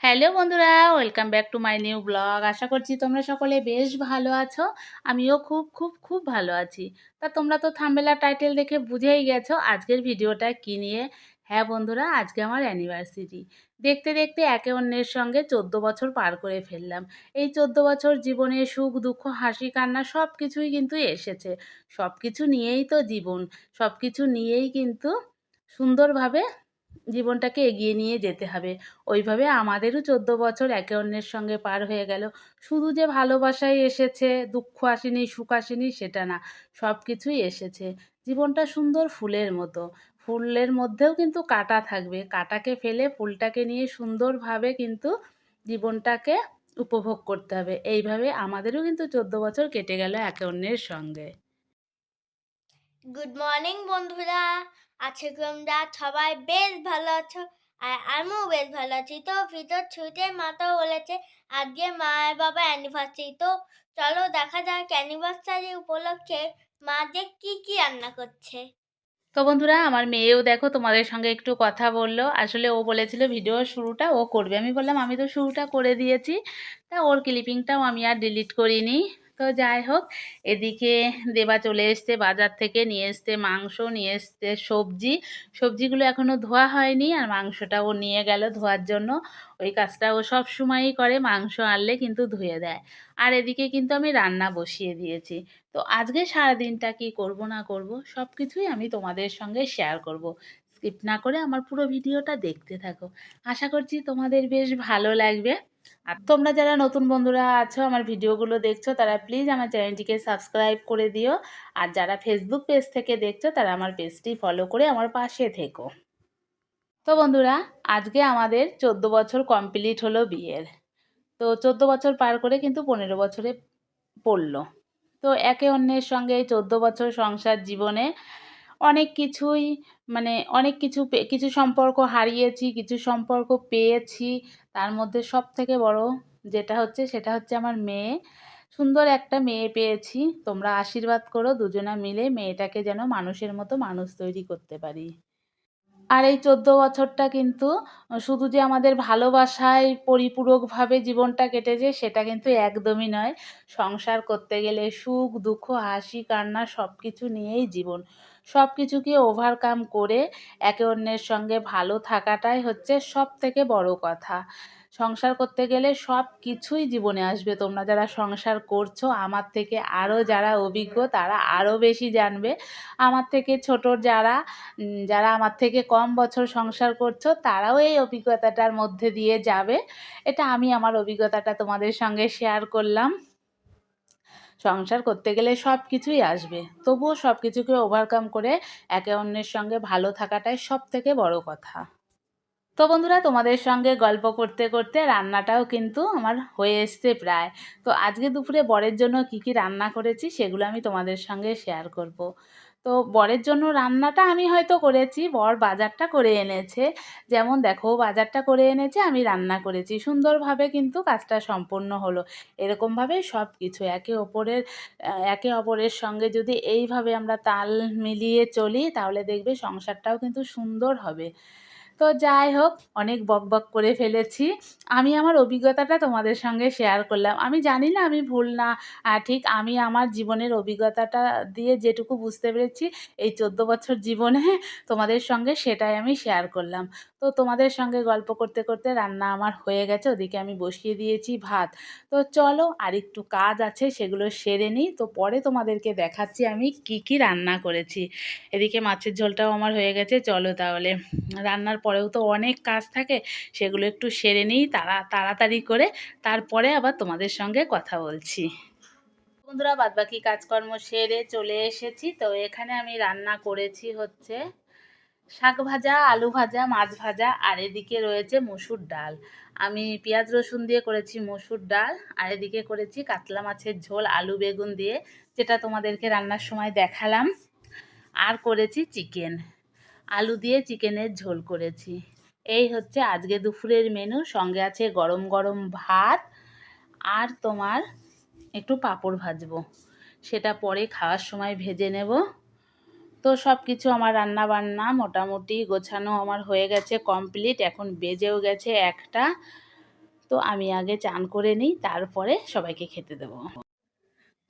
Hello বন্ধুরা, welcome back to my new blog. আশা করছি তোমরা সকলে বেশ ভালো আছো। আমিও খুব খুব খুব ভালো আছি। তা তোমরা তো থাম্বনেল আর টাইটেল দেখে বুঝেই গেছো আজকের ভিডিওটা কী নিয়ে। হ্যাঁ বন্ধুরা, আজকে আমার অ্যানিভার্সারি। দেখতে দেখতে একে অন্যের সঙ্গে 14 বছর পার করে ফেললাম। এই 14 বছর জীবনে সুখ দুঃখ হাসি কান্না সব কিছুই কিন্তু এসেছে। সব কিছু নিয়েই তো জীবন, সব কিছু নিয়েই কিন্তু সুন্দরভাবে জীবনটাকে এগিয়ে নিয়ে যেতে হবে। ওইভাবে আমাদেরও 14 বছর একে অন্যের সঙ্গে পার হয়ে গেল। শুধু যে ভালোবাসাই এসেছে, দুঃখ আসেনি, সুখ আসেনি সেটা না। সব কিছুই এসেছে। জীবনটা সুন্দর ফুলের মতো। ফুলের মধ্যেও কিন্তু কাঁটা থাকবে। কাঁটাকে ফেলে ফুলটাকে নিয়ে সুন্দরভাবে কিন্তু জীবনটাকে উপভোগ করতে হবে। এইভাবে আমাদেরও কিন্তু 14 বছর কেটে গেল একে অন্যের সঙ্গে। গুড মর্নিং বন্ধুরা। আজকে তোমরা সবাই বেশ ভালো আছো আর আমিও বেশ ভালো আছি। তো ভিতর ছুটে মাতা বলেছে আজকে মা আর বাবা অ্যানিভার্সারি। তো চলো দেখা যাক অ্যানিভার্সারি উপলক্ষে মা যে কি কি রান্না করছে। তো বন্ধুরা, আমার মেয়েও দেখো তোমাদের সঙ্গে একটু কথা বললো। আসলে ও বলেছিল ভিডিওর শুরুটা ও করবে। আমি বললাম আমি তো শুরুটা করে দিয়েছি, তা ওর ক্লিপিংটাও আমি আর ডিলিট করিনি। তো যাই হোক, এদিকে দেবা চলে এসছে বাজার থেকে, নিয়ে এসছে মাংস, নিয়ে এসছে সবজি। সবজিগুলো এখনও ধোয়া হয়নি, আর মাংসটা ও নিয়ে গেল ধোয়ার জন্য। ওই কাজটা ও সব সময়ই করে, মাংস আনলে কিন্তু ধুয়ে দেয়। আর এদিকে কিন্তু আমি রান্না বসিয়ে দিয়েছি। তো আজকে সারাদিনটা কি করব না করব সব কিছুই আমি তোমাদের সঙ্গে শেয়ার করব। স্কিপ না করে আমার পুরো ভিডিওটা দেখতে থাকো। আশা করছি তোমাদের বেশ ভালো লাগবে। আর তোমরা যারা নতুন বন্ধুরা আছো আমার ভিডিওগুলো দেখছো তারা প্লিজ আমার চ্যানেলটিকে সাবস্ক্রাইব করে দিও। আর যারা ফেসবুক পেজ থেকে দেখছো তারা আমার পেজটি ফলো করে আমার পাশে থেকো। তো বন্ধুরা, আজকে আমাদের 14 বছর কমপ্লিট হলো বিয়ের। তো 14 বছর পার করে কিন্তু 15 বছরে পড়লো। তো একে অন্যের সঙ্গে এই 14 বছর সংসার জীবনে অনেক কিছুই, মানে অনেক কিছু কিছু সম্পর্ক হারিয়েছি, কিছু সম্পর্ক পেয়েছি। তার মধ্যে সব থেকে বড় যেটা হচ্ছে সেটা হচ্ছে আমার মেয়ে। সুন্দর একটা মেয়ে পেয়েছি। তোমরা আশীর্বাদ করো দুজনা মিলে মেয়েটাকে যেন মানুষের মতো মানুষ তৈরি করতে পারি। আর এই 14 বছরটা কিন্তু শুধু যে আমাদের ভালোবাসায় পরিপূরকভাবে জীবনটা কেটেছে সেটা কিন্তু একদমই নয়। সংসার করতে গেলে সুখ দুঃখ হাসি কান্না সব কিছু নিয়েই জীবন। সব কিছুকে ওভারকাম করে একে অন্যের সঙ্গে ভালো থাকাটাই হচ্ছে সব থেকে বড় কথা। সংসার করতে গেলে সব কিছুই জীবনে আসবে। তোমরা যারা সংসার করছো আমার থেকে আরও যারা অভিজ্ঞ তারা আরও বেশি জানবে। আমার থেকে ছোট যারা যারা আমার থেকে কম বছর সংসার করছো তারাও এই অভিজ্ঞতাটার মধ্যে দিয়ে যাবে। এটা আমি আমার অভিজ্ঞতাটা তোমাদের সঙ্গে শেয়ার করলাম। সংসার করতে গেলে সব কিছুই আসবে, তবুও সব কিছুকে ওভারকাম করে একে অন্যের সঙ্গে ভালো থাকাটাই সব থেকে বড় কথা। তো বন্ধুরা, তোমাদের সঙ্গে গল্প করতে করতে রান্নাটাও কিন্তু আমার হয়ে এসছে প্রায়। তো আজকে দুপুরে বরের জন্য কি কি রান্না করেছি সেগুলো আমি তোমাদের সঙ্গে শেয়ার করব। তো বরের জন্য রান্নাটা আমি হয়তো করেছি, বর বাজারটা করে এনেছে। যেমন দেখো, বাজারটা করে এনেছে, আমি রান্না করেছি, সুন্দরভাবে কিন্তু কাজটা সম্পন্ন হলো। এরকমভাবেই সব কিছু একে অপরের সঙ্গে যদি এইভাবে আমরা তাল মিলিয়ে চলি তাহলে দেখবে সংসারটাও কিন্তু সুন্দর হবে। তো যাই হোক, অনেক বকবক করে ফেলেছি। আমি আমার অভিজ্ঞতাটা তোমাদের সঙ্গে শেয়ার করলাম। আমি জানি না আমি ভুল না ঠিক। আমি আমার জীবনের অভিজ্ঞতাটা দিয়ে যেটুকু বুঝতে পেরেছি এই 14 বছর জীবনে তোমাদের সঙ্গে সেটাই আমি শেয়ার করলাম। তো তোমাদের সঙ্গে গল্প করতে করতে রান্না আমার হয়ে গেছে, ওদিকে আমি বসিয়ে দিয়েছি ভাত। তো চলো আর একটু কাজ আছে সেগুলো সেরে নিই, তো পরে তোমাদেরকে দেখাচ্ছি আমি কি কি রান্না করেছি। এদিকে মাছের ঝোলটাও আমার হয়ে গেছে। চলো তাহলে, রান্নার পরেও তো অনেক কাজ থাকে, সেগুলো একটু সেরে নিই তাড়াতাড়ি করে, তারপরে আবার তোমাদের সঙ্গে কথা বলছি। বন্ধুরা, বাদবাকি কাজকর্ম সেরে চলে এসেছি। তো এখানে আমি রান্না করেছি হচ্ছে শাক ভাজা, আলু ভাজা, মাছ ভাজা, আর এদিকে রয়েছে মসুর ডাল। আমি পেঁয়াজ রসুন দিয়ে করেছি মসুর ডাল, আর এদিকে করেছি কাতলা মাছের ঝোল আলু বেগুন দিয়ে, যেটা তোমাদেরকে রান্নার সময় দেখালাম। আর করেছি চিকেন, আলু দিয়ে চিকেনের ঝোল করেছি। এই হচ্ছে আজকে দুপুরের মেনু। সঙ্গে আছে গরম গরম ভাত, আর তোমার একটু পাঁপড় ভাজবো, সেটা পরে খাওয়ার সময় ভেজে নেব। তো সব কিছু আমার রান্না বান্না মোটামুটি গোছানো আমার হয়ে গেছে কমপ্লিট। এখন বেজেও গেছে 1টা। তো আমি আগে চান করে নিই, তারপরে সবাইকে খেতে দেবো।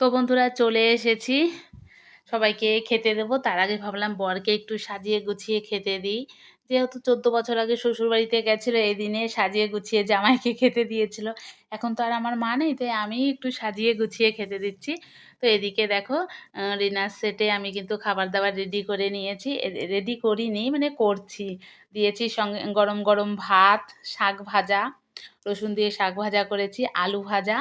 তো বন্ধুরা চলে এসেছি, সবাইকে খেতে দেবো। তার আগে ভাবলাম বরকে একটু সাজিয়ে গুছিয়ে খেতে দিই, যেহেতু 14 বছর আগে শ্বশুরবাড়িতে গেছিলো, এই দিনে সাজিয়ে গুছিয়ে জামাইকে খেতে দিয়েছিল। এখন তো আর আমার মা নেই, তাই আমি একটু সাজিয়ে গুছিয়ে খেতে দিচ্ছি। তো এদিকে দেখো ডিনার সেটে আমি কিন্তু খাবার দাবার রেডি করে নিয়েছি, রেডি করিনি মানে করছি। দিয়েছি সঙ্গে গরম গরম ভাত, শাক ভাজা, রসুন দিয়ে শাক ভাজা করেছি, আলু ভাজা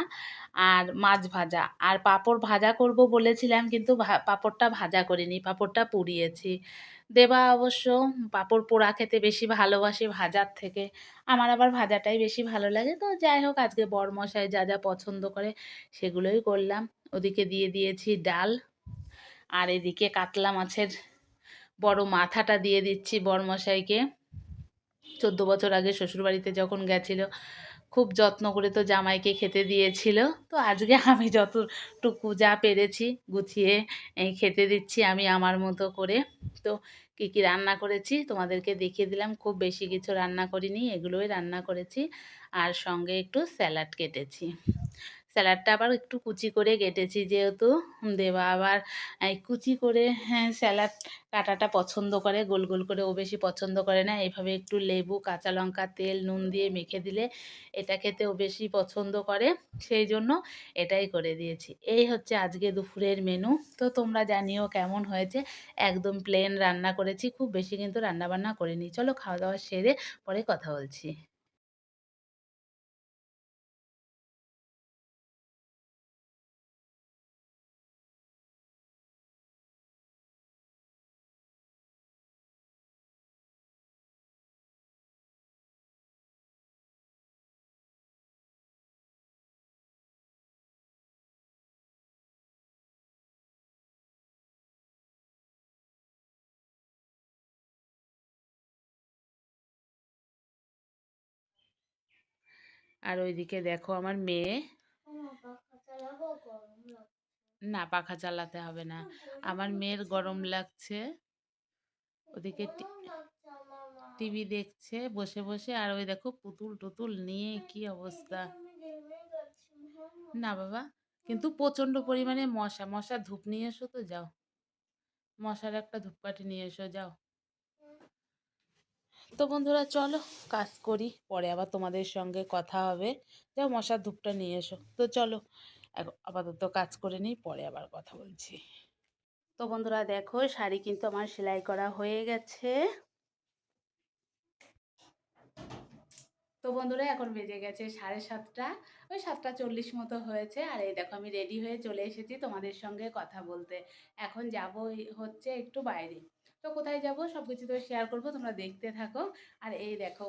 আর মাছ ভাজা, আর পাঁপড় ভাজা করব বলেছিলাম, কিন্তু পাঁপড়টা ভাজা করিনি, পাঁপড়টা পুড়িয়েছি। দেবা অবশ্য পাঁপড় পোড়া খেতে বেশি ভালোবাসে ভাজার থেকে, আমার আবার ভাজাটাই বেশি ভালো লাগে। তো যাই হোক, আজকে বরমশাই যা যা পছন্দ করে সেগুলোই করলাম। ওদিকে দিয়ে দিয়েছি ডাল, আর এদিকে কাতলা মাছের বড় মাথাটা দিয়ে দিচ্ছি বরমশাইকে। 14 বছর আগে শ্বশুরবাড়িতে যখন গেছিলো, খুব যত্ন করে তো জামাইকে খেতে দিয়েছিল। তো আজকে আমি যতটুকু যা পেরেছি গুছিয়ে খেতে দিচ্ছি আমি আমার মতো করে। তো কী কী রান্না করেছি তোমাদেরকে দেখিয়ে দিলাম, খুব বেশি কিছু রান্না করিনি, এগুলোই রান্না করেছি। আর সঙ্গে একটু স্যালাড কেটেছি, স্যালাডটা আবার একটু কুচি করে কেটেছি, যেহেতু দেবা আবার কুচি করে স্যালাড কাটাটা পছন্দ করে, গোল গোল করে ও বেশি পছন্দ করে না। এইভাবে একটু লেবু, কাঁচা লঙ্কা, তেল, নুন দিয়ে মেখে দিলে এটা খেতে ও বেশি পছন্দ করে, সেই জন্য এটাই করে দিয়েছি। এই হচ্ছে আজকে দুপুরের মেনু। তো তোমরা জানিও কেমন হয়েছে। একদম প্লেন রান্না করেছি, খুব বেশি কিন্তু রান্নাবান্না করিনি। চলো খাওয়া দাওয়া সেরে পরে কথা বলছি। আর ওইদিকে দেখো আমার মেয়ে, না পাখা চালাতে হবে না, আমার মেয়ের গরম লাগছে, ওদিকে টিভি দেখছে বসে বসে। আর ওই দেখো পুতুল টুতুল নিয়ে কি অবস্থা। না বাবা, কিন্তু প্রচন্ড পরিমাণে মশা, মশার ধূপ নিয়ে এসো তো, যাও মশার একটা ধূপকাঠি নিয়ে এসো, যাও। তো বন্ধুরা চলো কাজ করি, পরে আবার তোমাদের সঙ্গে কথা হবে। যাও মশার ধূপটা নিয়ে এসো। তো চলো আপাতত কাজ করে নিই, পরে আবার কথা বলছি। তো বন্ধুরা দেখো শাড়ি কিন্তু আমার সেলাই করা হয়ে গেছে। তো বন্ধুরা এখন বেজে গেছে 7:30, ওই 7:40 মতো হয়েছে। আর এই দেখো আমি রেডি হয়ে চলে এসেছি তোমাদের সঙ্গে কথা বলতে। এখন যাব হচ্ছে একটু বাইরে। তো কোথায় যাব সব কিছু তো শেয়ার করবো, তোমরা দেখতে থাকো। আর এই দেখো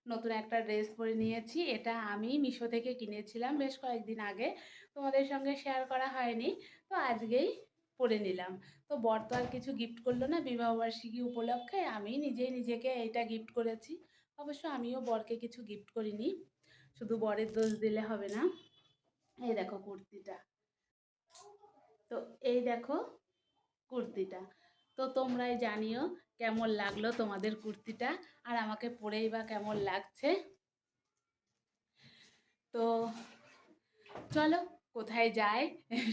নতুন একটা ড্রেস পরে নিয়েছি, এটা আমি মিশো থেকে কিনেছিলাম বেশ কয়েকদিন আগে, তোমাদের সঙ্গে শেয়ার করা হয়নি। তো আজকেই পরে নিলাম। তো বর তো আর কিছু গিফট করলো না, বিবাহবার্ষিকী উপলক্ষে আমি নিজেই নিজেকে এটা গিফট করেছি। অবশ্য আমিও বরকে কিছু গিফট করিনি, শুধু বরের দোষ দিলে হবে না। এই দেখো কুর্তিটা, তো এই দেখো কুর্তিটা। তো তোমরাই জানিও কেমন লাগলো তোমাদের কুর্তিটা, আর আমাকে পরেই বা কেমন লাগছে। তো চলো কোথায় যায়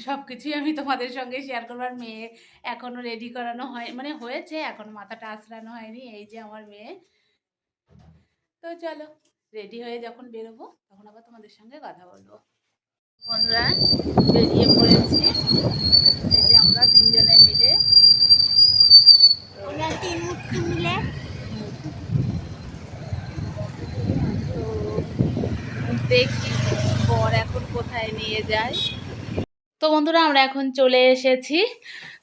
সব কিছুই আমি তোমাদের সঙ্গে শেয়ার করবার। মেয়ে এখনও রেডি করানো হয়, মানে হয়েছে, এখন মাথাটা আঁচড়ানো হয়নি, এই যে আমার মেয়ে। তো চলো রেডি হয়ে যখন বেরোবো তখন আবার তোমাদের সঙ্গে কথা বলবো। বন্ধুরা বেরিয়ে পড়েছি, এই যে আমরা তিনজনে মিলে, তো দেখি বর এখন কোথায় নিয়ে যায়। তো বন্ধুরা আমরা এখন চলে এসেছি।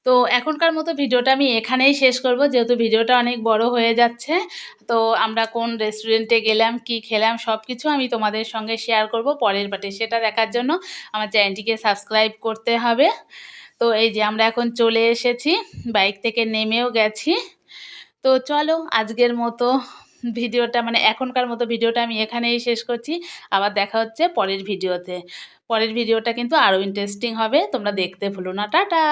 তো এখনকার মতো ভিডিওটা আমি এখানেই শেষ করব, যেহেতু ভিডিওটা অনেক বড় হয়ে যাচ্ছে। তো আমরা কোন রেস্টুরেন্টে গেলাম, কি খেলাম, সব কিছু আমি তোমাদের সঙ্গে শেয়ার করব পরের পার্টে। সেটা দেখার জন্য আমার চ্যানেলটিকে সাবস্ক্রাইব করতে হবে। তো এই যে আমরা এখন চলে এসেছি, বাইক থেকে নেমেও গেছি। তো চলো আজকের মতো ভিডিওটা, মানে এখনকার মতো ভিডিওটা আমি এখানেই শেষ করছি। আবার দেখা হচ্ছে পরের ভিডিওতে। পরের ভিডিওটা কিন্তু আরও ইন্টারেস্টিং হবে, তোমরা দেখতে ভুলো না। টাটা।